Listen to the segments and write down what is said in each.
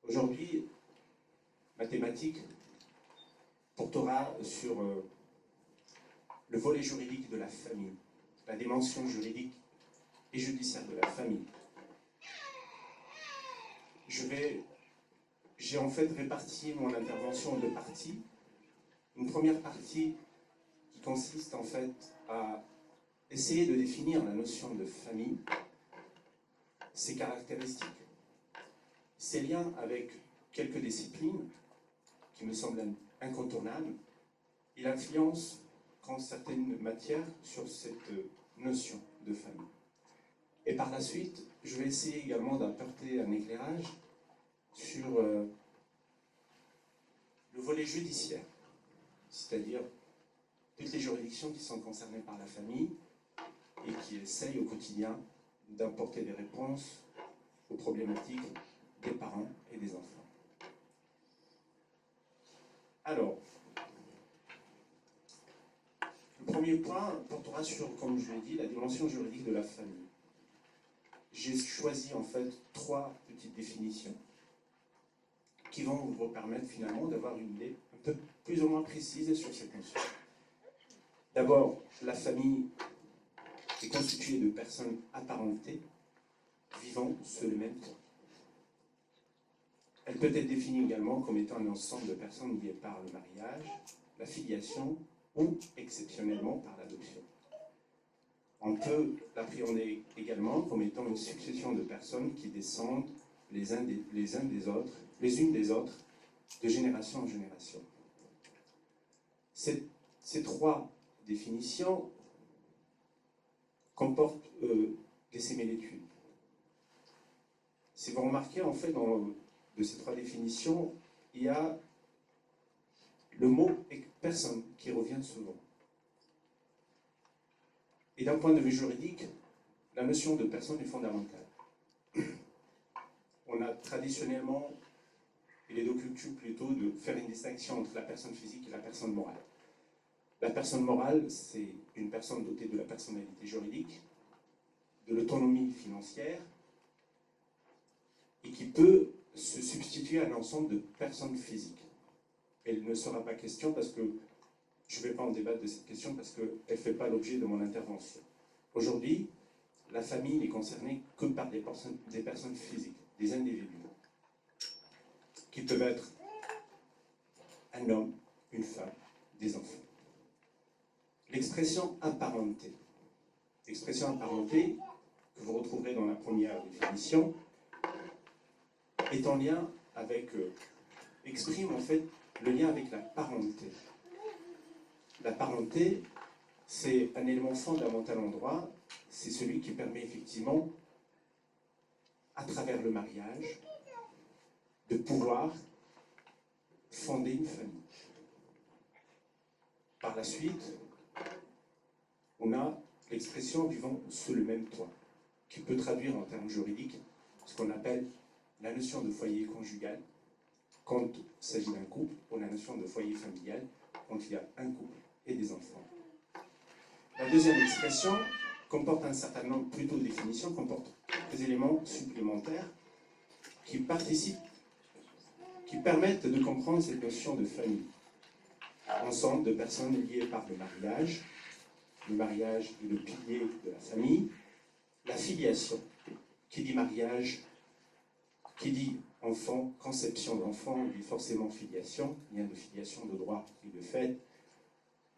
Aujourd'hui, ma thématique portera sur le volet juridique de la famille, la dimension juridique et judiciaire de la famille. J'ai en fait réparti mon intervention en deux parties. Une première partie qui consiste en fait à essayer de définir la notion de famille, ses caractéristiques, ses liens avec quelques disciplines qui me semblent incontournables et l'influence qu'ont certaines matières sur cette notion de famille. Et par la suite, je vais essayer également d'apporter un éclairage sur le volet judiciaire, c'est-à-dire toutes les juridictions qui sont concernées par la famille et qui essayent au quotidien d'apporter des réponses aux problématiques des parents et des enfants. Alors, le premier point portera sur, comme je l'ai dit, la dimension juridique de la famille. J'ai choisi en fait trois petites définitions qui vont vous permettre finalement d'avoir une idée un peu plus ou moins précise sur cette notion. D'abord, la famille est constituée de personnes apparentées vivant sous le même toit. Elle peut être définie également comme étant un ensemble de personnes liées par le mariage, la filiation ou exceptionnellement par l'adoption. On peut l'appréhender également comme étant une succession de personnes qui descendent les unes des autres, de génération en génération. Ces trois définitions comportent des similitudes. Si vous remarquez, en fait, de ces trois définitions, il y a le mot « personne » qui revient souvent. Et d'un point de vue juridique, la notion de personne est fondamentale. On a traditionnellement, il est de coutume plutôt de faire une distinction entre la personne physique et la personne morale. La personne morale, c'est une personne dotée de la personnalité juridique, de l'autonomie financière, et qui peut se substituer à l'ensemble de personnes physiques. Elle ne sera pas question parce que je ne vais pas en débattre de cette question parce qu'elle ne fait pas l'objet de mon intervention. Aujourd'hui, la famille n'est concernée que par des personnes physiques, des individus, qui peuvent être un homme, une femme, des enfants. L'expression apparentée, que vous retrouverez dans la première définition, est en lien avec, exprime en fait le lien avec la parenté. La parenté, c'est un élément fondamental en droit, c'est celui qui permet effectivement, à travers le mariage, de pouvoir fonder une famille. Par la suite, on a l'expression vivant sous le même toit, qui peut traduire en termes juridiques ce qu'on appelle la notion de foyer conjugal, quand il s'agit d'un couple, ou la notion de foyer familial, quand il y a un couple et des enfants. La deuxième expression comporte un certain nombre, plutôt de définitions, comporte des éléments supplémentaires qui permettent de comprendre cette notion de famille. Ensemble de personnes liées par le mariage est le pilier de la famille. La filiation, qui dit mariage, qui dit enfant, conception d'enfant, dit forcément filiation, lien de filiation, de droit et de fait,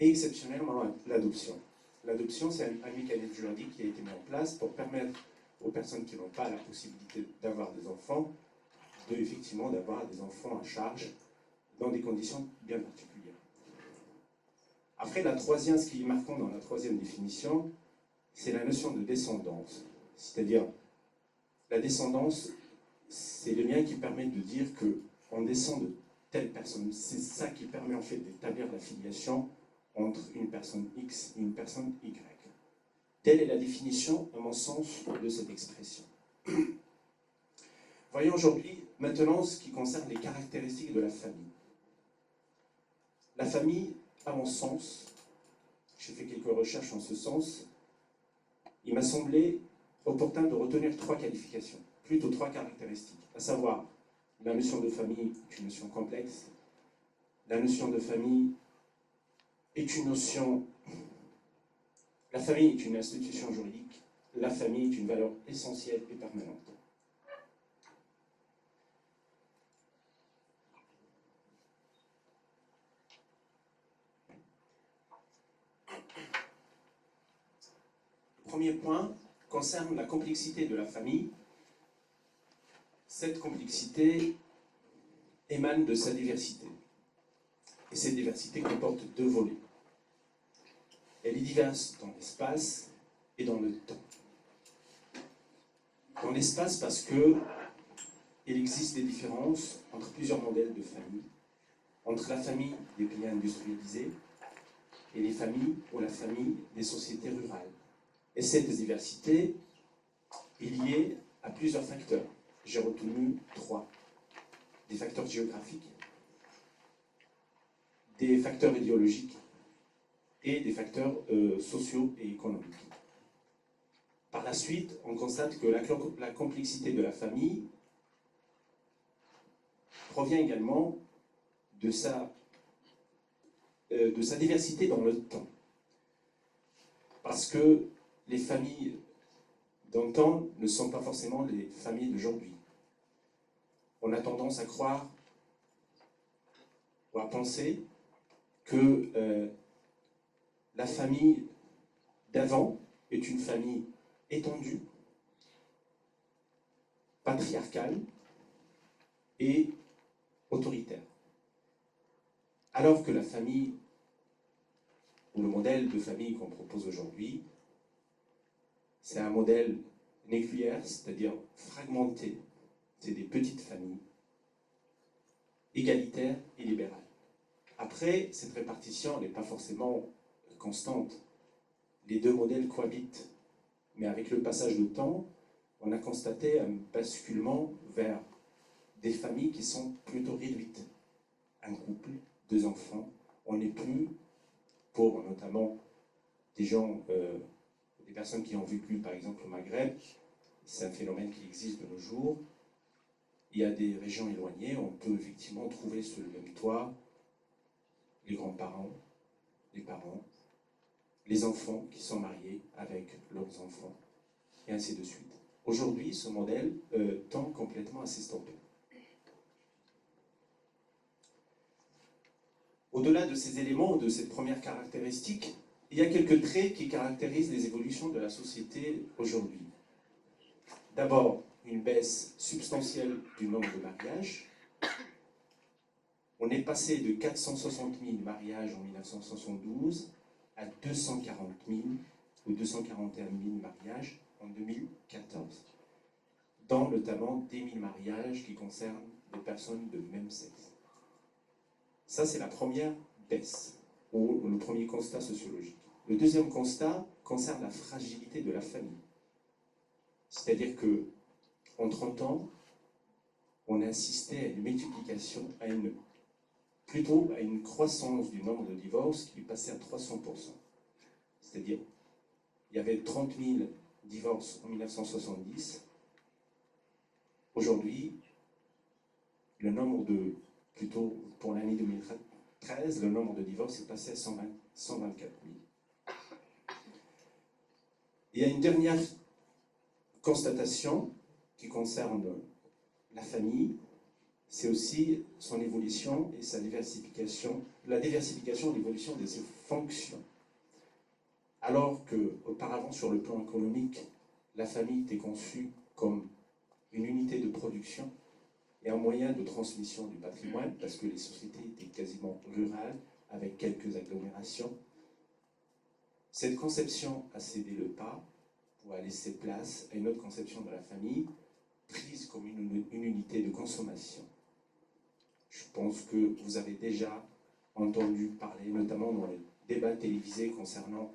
et exceptionnellement l'adoption. L'adoption, c'est un mécanisme juridique qui a été mis en place pour permettre aux personnes qui n'ont pas la possibilité d'avoir des enfants, effectivement d'avoir des enfants à charge dans des conditions bien particulières. Après, ce qui est marquant dans la troisième définition, c'est la notion de descendance. C'est-à-dire, la descendance, c'est le lien qui permet de dire qu'on descend de telle personne. C'est ça qui permet en fait d'établir la filiation entre une personne X et une personne Y. Telle est la définition, à mon sens, de cette expression. Voyons aujourd'hui, maintenant, ce qui concerne les caractéristiques de la famille. La famille, à mon sens, j'ai fait quelques recherches en ce sens, il m'a semblé opportun de retenir trois qualifications, plutôt trois caractéristiques, à savoir La notion de famille est une notion complexe. La notion de famille est une notion... La famille est une institution juridique. La famille est une valeur essentielle et permanente. Le premier point concerne la complexité de la famille. Cette complexité émane de sa diversité. Et cette diversité comporte deux volets. Elle est diverse dans l'espace et dans le temps. Dans l'espace parce que il existe des différences entre plusieurs modèles de famille, entre la famille des pays industrialisés et les familles ou la famille des sociétés rurales. Et cette diversité est liée à plusieurs facteurs. J'ai retenu 3. Des facteurs géographiques, des facteurs idéologiques et des facteurs sociaux et économiques. Par la suite, on constate que la complexité de la famille provient également de sa diversité dans le temps. Parce que les familles d'antan ne sont pas forcément les familles d'aujourd'hui. On a tendance à croire ou à penser que la famille d'avant est une famille étendue, patriarcale et autoritaire. Alors que la famille, ou le modèle de famille qu'on propose aujourd'hui, c'est un modèle nucléaire, c'est-à-dire fragmenté. C'est des petites familles, égalitaires et libérales. Après, cette répartition n'est pas forcément constante. Les deux modèles cohabitent. Mais avec le passage du temps, on a constaté un basculement vers des familles qui sont plutôt réduites. Un couple, 2 enfants, on n'est plus, pour notamment des gens, des personnes qui ont vécu par exemple au Maghreb, c'est un phénomène qui existe de nos jours. Il y a des régions éloignées, on peut effectivement trouver sous le même toit les grands-parents, les parents, les enfants qui sont mariés avec leurs enfants, et ainsi de suite. Aujourd'hui, ce modèle tend complètement à s'estomper. Au-delà de ces éléments, de cette première caractéristique, il y a quelques traits qui caractérisent les évolutions de la société aujourd'hui. D'abord, une baisse substantielle du nombre de mariages. On est passé de 460 000 mariages en 1972 à 240 000 ou 241 000 mariages en 2014, dont notamment 10 000 mariages qui concernent des personnes de même sexe. Ça, c'est la première baisse, ou le premier constat sociologique. Le deuxième constat concerne la fragilité de la famille. C'est-à-dire que en 30 ans, on a assisté à une multiplication, plutôt à une croissance du nombre de divorces qui est passé à 300%. C'est-à-dire, il y avait 30 000 divorces en 1970. Aujourd'hui, le nombre plutôt pour l'année 2013, le nombre de divorces est passé à 124 000. Il y a une dernière constatation qui concerne la famille, c'est aussi son évolution et sa diversification, la diversification et l'évolution de ses fonctions. Alors qu'auparavant, sur le plan économique, la famille était conçue comme une unité de production et un moyen de transmission du patrimoine, parce que les sociétés étaient quasiment rurales, avec quelques agglomérations. Cette conception a cédé le pas pour laisser place à une autre conception de la famille, prise comme une unité de consommation. Je pense que vous avez déjà entendu parler, notamment dans les débats télévisés concernant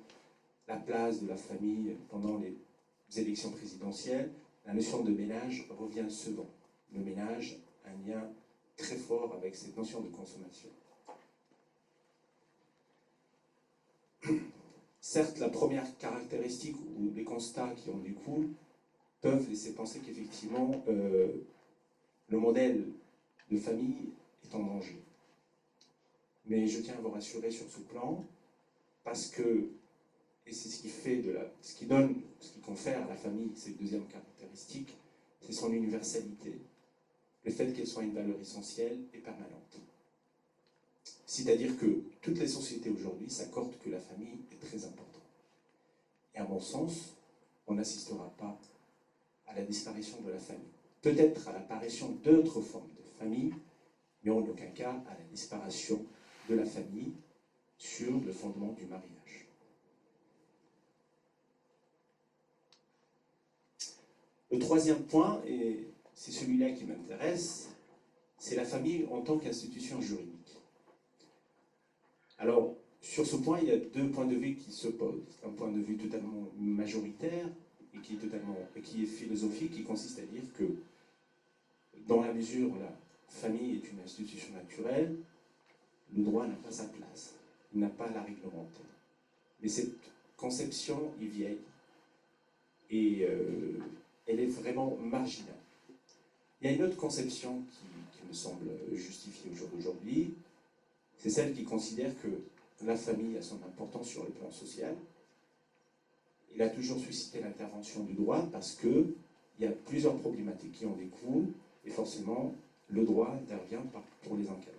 la place de la famille pendant les élections présidentielles. La notion de ménage revient souvent. Le ménage, un lien très fort avec cette notion de consommation. Certes, la première caractéristique ou les constats qui en découlent peuvent laisser penser qu'effectivement, le modèle de famille est en danger. Mais je tiens à vous rassurer sur ce plan, parce que, et c'est ce qui fait ce qui confère à la famille cette deuxième caractéristique, c'est son universalité, le fait qu'elle soit une valeur essentielle et permanente. C'est-à-dire que toutes les sociétés aujourd'hui s'accordent que la famille est très importante. Et à mon sens, on n'assistera pas à la disparition de la famille. Peut-être à l'apparition d'autres formes de famille, mais en aucun cas à la disparition de la famille sur le fondement du mariage. Le troisième point, et c'est celui-là qui m'intéresse, c'est la famille en tant qu'institution juridique. Alors, sur ce point, il y a deux points de vue qui s'opposent. Un point de vue totalement majoritaire et qui est philosophique, qui consiste à dire que dans la mesure où la famille est une institution naturelle, le droit n'a pas sa place, il n'a pas à la réglementer. Mais cette conception est vieille et elle est vraiment marginale. Il y a une autre conception qui me semble justifiée au jour d'aujourd'hui, c'est celle qui considère que la famille a son importance sur le plan social. Il a toujours suscité l'intervention du droit parce qu'il y a plusieurs problématiques qui en découlent et forcément le droit intervient pour les encadrer.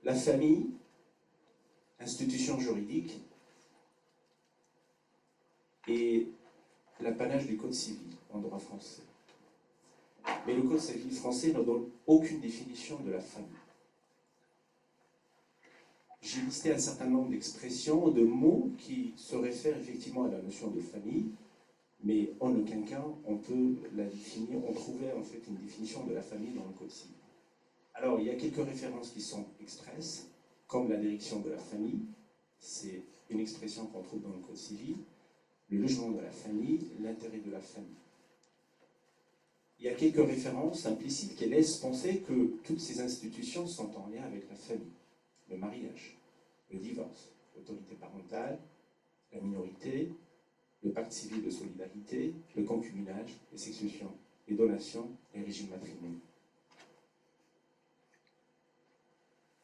La famille, institution juridique, est l'apanage du Code civil en droit français. Mais le Code civil français ne donne aucune définition de la famille. J'ai listé un certain nombre d'expressions, de mots qui se réfèrent effectivement à la notion de famille, mais en aucun cas on peut la définir, on trouvait en fait une définition de la famille dans le Code civil. Alors il y a quelques références qui sont expresses, comme la direction de la famille, c'est une expression qu'on trouve dans le Code civil, le logement de la famille, l'intérêt de la famille. Il y a quelques références implicites qui laissent penser que toutes ces institutions sont en lien avec la famille. Le mariage, le divorce, l'autorité parentale, la minorité, le pacte civil de solidarité, le concubinage, les successions, les donations, les régimes matrimoniaux.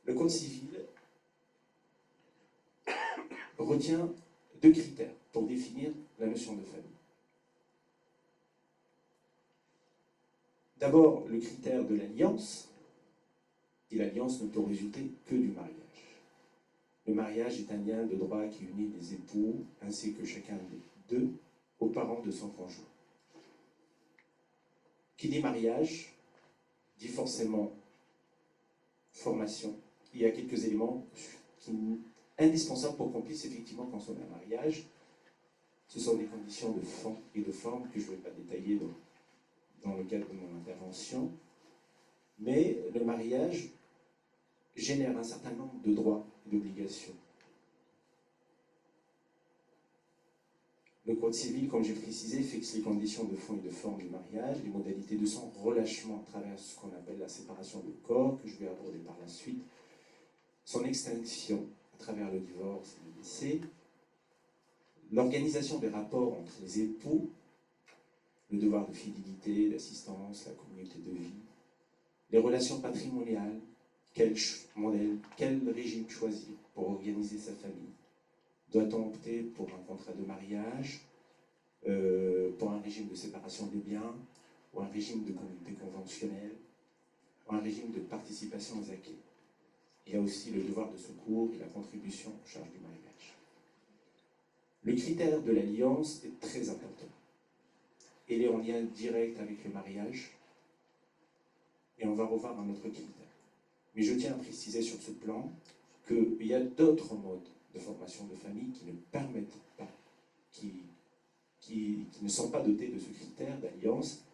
Le Code civil retient deux critères pour définir la notion de famille. D'abord, le critère de l'alliance, et l'alliance ne peut résulter que du mariage. Le mariage est un lien de droit qui unit les époux, ainsi que chacun d'eux, aux parents de son conjoint. Qui dit mariage, dit forcément formation. Il y a quelques éléments indispensables pour qu'on puisse effectivement consommer un mariage. Ce sont des conditions de fond et de forme que je ne vais pas détailler dans le cadre de mon intervention. Mais le mariage génère un certain nombre de droits et d'obligations. Le Code civil, comme j'ai précisé, fixe les conditions de fond et de forme du mariage, les modalités de son relâchement à travers ce qu'on appelle la séparation de corps, que je vais aborder par la suite, son extinction à travers le divorce et le décès, l'organisation des rapports entre les époux, le devoir de fidélité, d'assistance, la communauté de vie, les relations patrimoniales, quel modèle, quel régime choisir pour organiser sa famille. Doit-on opter pour un contrat de mariage, pour un régime de séparation des biens, ou un régime de communauté conventionnelle, ou un régime de participation aux acquis. Il y a aussi le devoir de secours et la contribution en charge du mariage. Le critère de l'alliance est très important. Il est en lien direct avec le mariage, et on va revoir un autre critère. Mais je tiens à préciser sur ce plan qu'il y a d'autres modes de formation de famille qui ne permettent pas, qui ne sont pas dotés de ce critère d'alliance,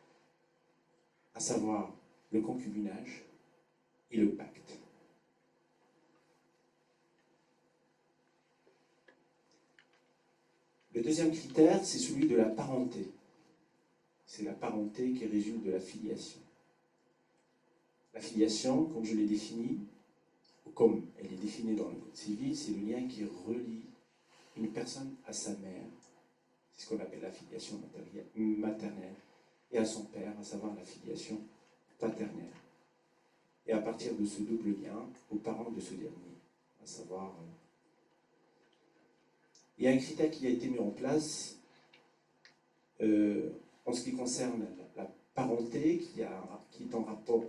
à savoir le concubinage et le pacte. Le deuxième critère, c'est celui de la parenté. C'est la parenté qui résulte de la filiation. La filiation, comme je l'ai définie, ou comme elle est définie dans le Code civil, c'est le lien qui relie une personne à sa mère. C'est ce qu'on appelle la filiation maternelle. et à son père, à savoir la filiation paternelle. Et à partir de ce double lien, aux parents de ce dernier, à savoir... Il y a un critère qui a été mis en place en ce qui concerne la parenté, qui est en rapport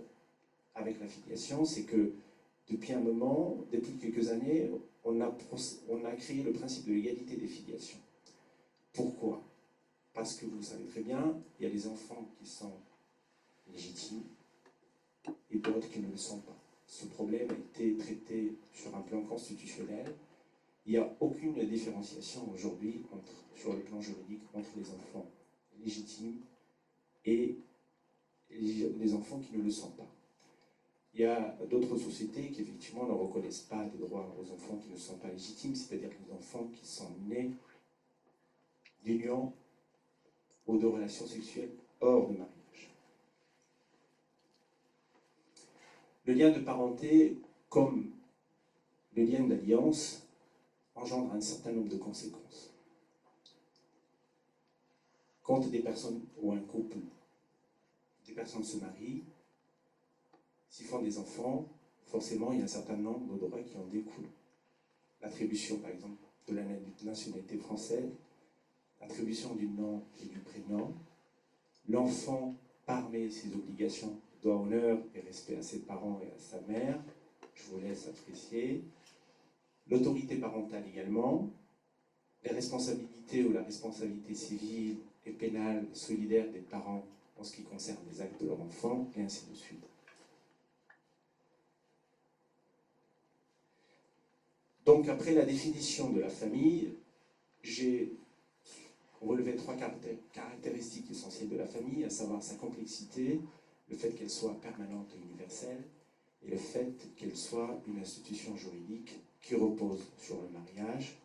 avec la filiation, c'est que depuis un moment, depuis quelques années, on a créé le principe de l'égalité des filiations. Pourquoi? Parce que vous savez très bien, il y a des enfants qui sont légitimes et d'autres qui ne le sont pas. Ce problème a été traité sur un plan constitutionnel. Il n'y a aucune différenciation aujourd'hui sur le plan juridique entre les enfants légitimes et les enfants qui ne le sont pas. Il y a d'autres sociétés qui effectivement ne reconnaissent pas des droits aux enfants qui ne sont pas légitimes, c'est-à-dire les enfants qui sont nés d'union ou de relations sexuelles hors de mariage. Le lien de parenté, comme le lien d'alliance, engendre un certain nombre de conséquences. Quand des personnes ou un couple, des personnes se marient, s'ils font des enfants, forcément il y a un certain nombre de droits qui en découlent. L'attribution, par exemple, de la nationalité française, l'attribution du nom et du prénom, l'enfant, parmi ses obligations, doit honneur et respect à ses parents et à sa mère, je vous laisse apprécier. L'autorité parentale également, les responsabilités ou la responsabilité civile et pénale solidaire des parents en ce qui concerne les actes de leur enfant, et ainsi de suite. Donc, après la définition de la famille, j'ai relevé 3 caractéristiques essentielles de la famille, à savoir sa complexité, le fait qu'elle soit permanente et universelle, et le fait qu'elle soit une institution juridique qui repose sur le mariage,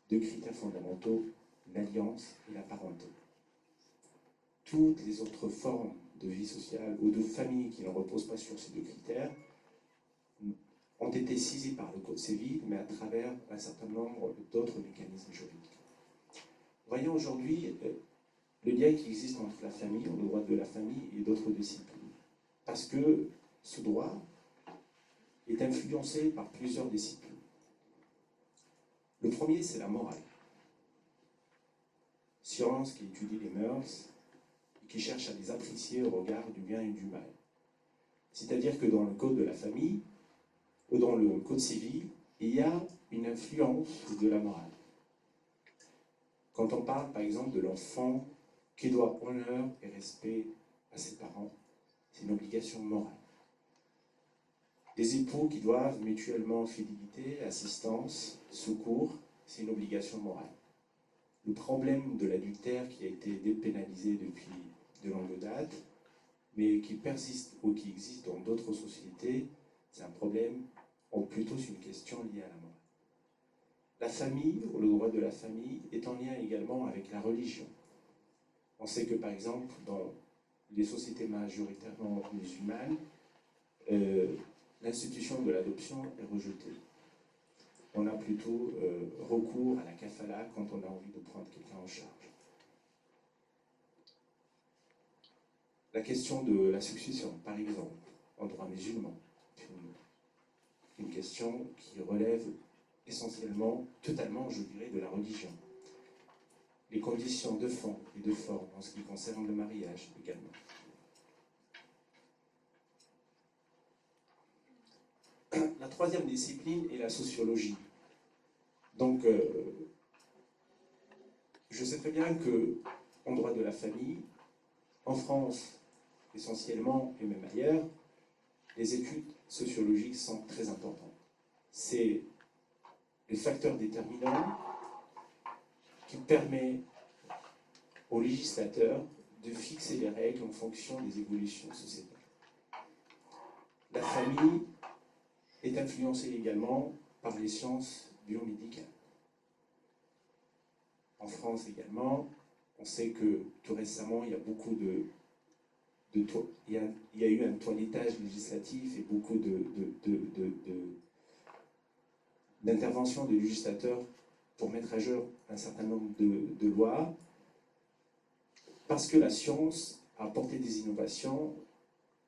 2 critères fondamentaux, l'alliance et la parenté. Toutes les autres formes de vie sociale ou de famille qui ne reposent pas sur ces 2 critères ont été saisies par le Code civil, mais à travers un certain nombre d'autres mécanismes juridiques. Voyons aujourd'hui le lien qui existe entre la famille, le droit de la famille et d'autres disciplines. Parce que ce droit est influencé par plusieurs disciplines. Le premier, c'est la morale. Science qui étudie les mœurs et qui cherche à les apprécier au regard du bien et du mal. C'est-à-dire que dans le code de la famille, ou dans le code civil, il y a une influence de la morale. Quand on parle, par exemple, de l'enfant qui doit honneur et respect à ses parents, c'est une obligation morale. Des époux qui doivent mutuellement fidélité, assistance, secours, c'est une obligation morale. Le problème de l'adultère qui a été dépénalisé depuis de longue date, mais qui persiste ou qui existe dans d'autres sociétés, c'est un problème, ou plutôt c'est une question liée à la morale. La famille, ou le droit de la famille, est en lien également avec la religion. On sait que, par exemple, dans les sociétés majoritairement musulmanes, l'institution de l'adoption est rejetée. On a plutôt recours à la kafala quand on a envie de prendre quelqu'un en charge. La question de la succession, par exemple, en droit musulman, une question qui relève essentiellement, totalement, je dirais, de la religion. Les conditions de fond et de forme en ce qui concerne le mariage également. La troisième discipline est la sociologie. Donc, je sais très bien qu'en droit de la famille, en France essentiellement, et même ailleurs, les études sociologiques sont très importantes. C'est le facteur déterminant qui permet aux législateurs de fixer les règles en fonction des évolutions sociétales. La famille est influencée également par les sciences biomédicales. En France également, on sait que tout récemment, il y a beaucoup il y a eu un toilettage législatif et beaucoup d'interventions de législateurs pour mettre à jour un certain nombre de lois, parce que la science à apporter des innovations,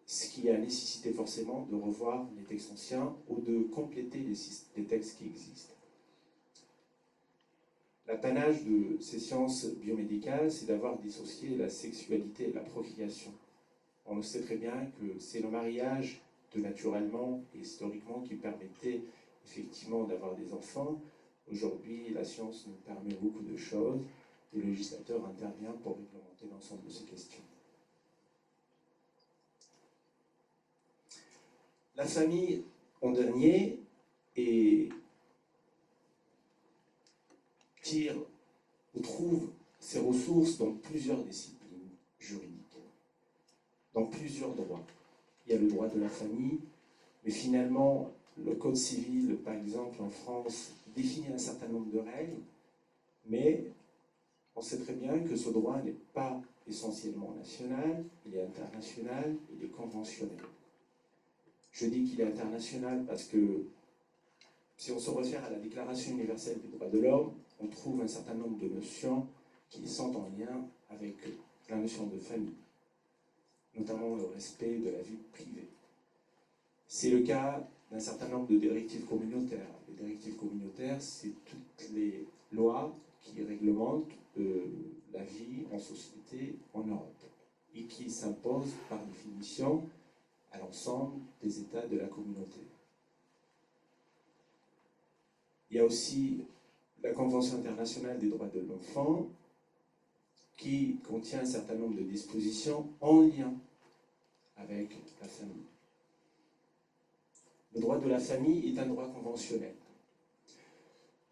ce qui a nécessité forcément de revoir les textes anciens ou de compléter les textes qui existent. L'apanage de ces sciences biomédicales, c'est d'avoir dissocié la sexualité et la procréation. On sait très bien que c'est le mariage de naturellement et historiquement qui permettait effectivement d'avoir des enfants. Aujourd'hui, la science nous permet beaucoup de choses et le législateur intervient pour réglementer l'ensemble de ces questions. La famille, en dernier, tire ou trouve ses ressources dans plusieurs disciplines juridiques, dans plusieurs droits. Il y a le droit de la famille, mais finalement, le Code civil, par exemple, en France, définit un certain nombre de règles, mais on sait très bien que ce droit n'est pas essentiellement national, il est international, il est conventionnel. Je dis qu'il est international parce que si on se réfère à la Déclaration universelle des droits de l'homme, on trouve un certain nombre de notions qui sont en lien avec la notion de famille, notamment le respect de la vie privée. C'est le cas d'un certain nombre de directives communautaires. Les directives communautaires, c'est toutes les lois qui réglementent la vie en société en Europe et qui s'imposent par définition à l'ensemble des États de la communauté. Il y a aussi la Convention internationale des droits de l'enfant qui contient un certain nombre de dispositions en lien avec la famille. Le droit de la famille est un droit conventionnel.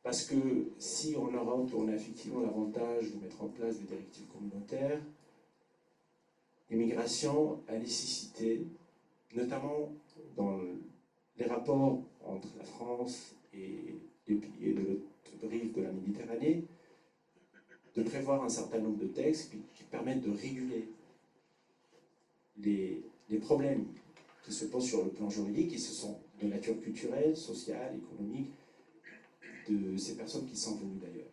Parce que si en Europe, on a effectivement l'avantage de mettre en place des directives communautaires, l'immigration a nécessité, notamment dans les rapports entre la France et les pays de l'autre rive de la Méditerranée, de prévoir un certain nombre de textes qui permettent de réguler les problèmes qui se posent sur le plan juridique, et ce sont de nature culturelle, sociale, économique, de ces personnes qui sont venues d'ailleurs.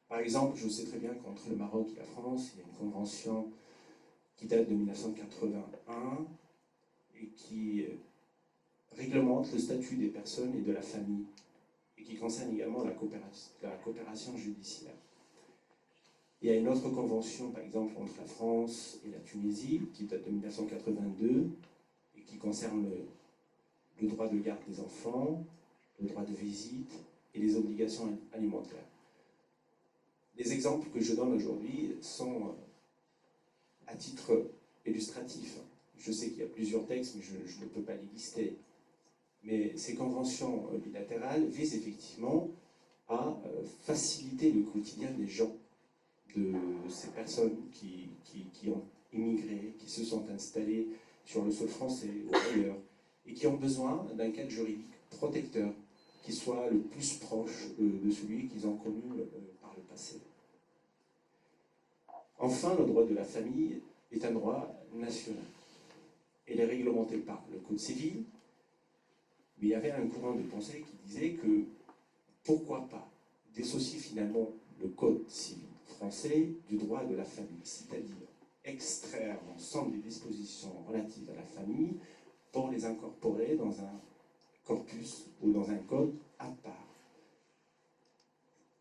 Par exemple, je sais très bien qu'entre le Maroc et la France, il y a une convention qui date de 1981 et qui réglemente le statut des personnes et de la famille, et qui concerne également la coopération judiciaire. Il y a une autre convention, par exemple, entre la France et la Tunisie, qui date de 1982, et qui concerne le droit de garde des enfants, le droit de visite et les obligations alimentaires. Les exemples que je donne aujourd'hui sont à titre illustratif. Je sais qu'il y a plusieurs textes, mais je ne peux pas les lister. Mais ces conventions bilatérales visent effectivement à faciliter le quotidien des gens, de ces personnes qui ont immigré, qui se sont installées sur le sol français ou ailleurs, et qui ont besoin d'un cadre juridique protecteur qui soit le plus proche de celui qu'ils ont connu par le passé. Enfin, le droit de la famille est un droit national. Il est réglementé par le Code civil, mais il y avait un courant de pensée qui disait que pourquoi pas dissocier finalement le Code civil français du droit de la famille, c'est-à-dire extraire l'ensemble des dispositions relatives à la famille pour les incorporer dans un corpus ou dans un code à part.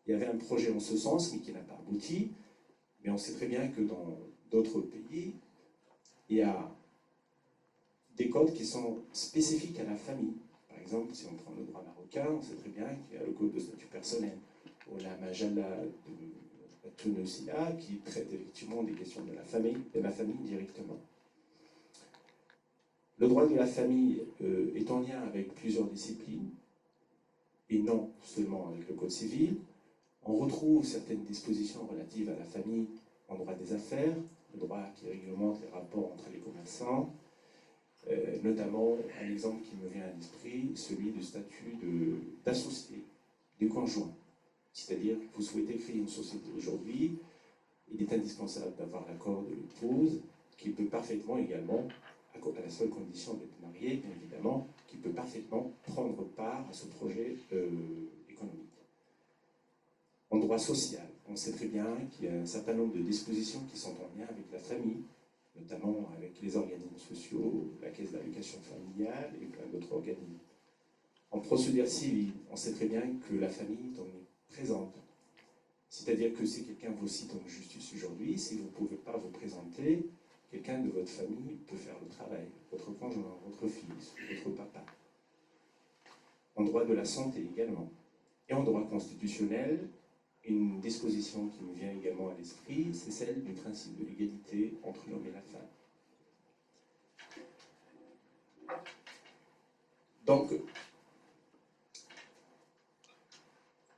Il y avait un projet en ce sens, mais qui n'a pas abouti, mais on sait très bien que dans d'autres pays, il y a des codes qui sont spécifiques à la famille. Par exemple, si on prend le droit marocain, on sait très bien qu'il y a le code de statut personnel, ou la Majalla de Tunusia, qui traite effectivement des questions de la famille directement. Le droit de la famille est en lien avec plusieurs disciplines, et non seulement avec le Code civil. On retrouve certaines dispositions relatives à la famille en droit des affaires, le droit qui réglemente les rapports entre les commerçants, notamment un exemple qui me vient à l'esprit, celui du statut d'associé, de conjoint. C'est-à-dire que vous souhaitez créer une société aujourd'hui, il est indispensable d'avoir l'accord de l'épouse, qui peut parfaitement également, à la seule condition d'être marié, bien évidemment, qui peut parfaitement prendre part à ce projet économique. En droit social, on sait très bien qu'il y a un certain nombre de dispositions qui sont en lien avec la famille, notamment avec les organismes sociaux, la caisse d'allocation familiale et plein d'autres organismes. En procédure civile, on sait très bien que la famille est omniprésente. C'est-à-dire que si quelqu'un vous cite en justice aujourd'hui, si vous ne pouvez pas vous présenter, quelqu'un de votre famille peut faire le travail, votre conjoint, votre fils, votre papa. En droit de la santé également. Et en droit constitutionnel, une disposition qui me vient également à l'esprit, c'est celle du principe de l'égalité entre l'homme et la femme. Donc,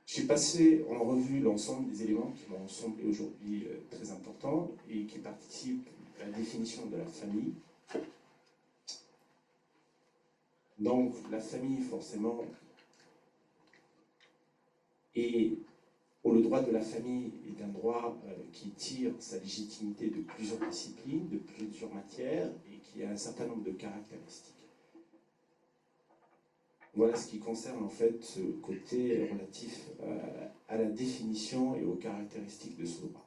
j'ai passé en revue l'ensemble des éléments qui m'ont semblé aujourd'hui très importants et qui participent à la définition de la famille. Donc, la famille, forcément, le droit de la famille est un droit qui tire sa légitimité de plusieurs disciplines, de plusieurs matières, et qui a un certain nombre de caractéristiques. Voilà ce qui concerne en fait ce côté relatif à la définition et aux caractéristiques de ce droit.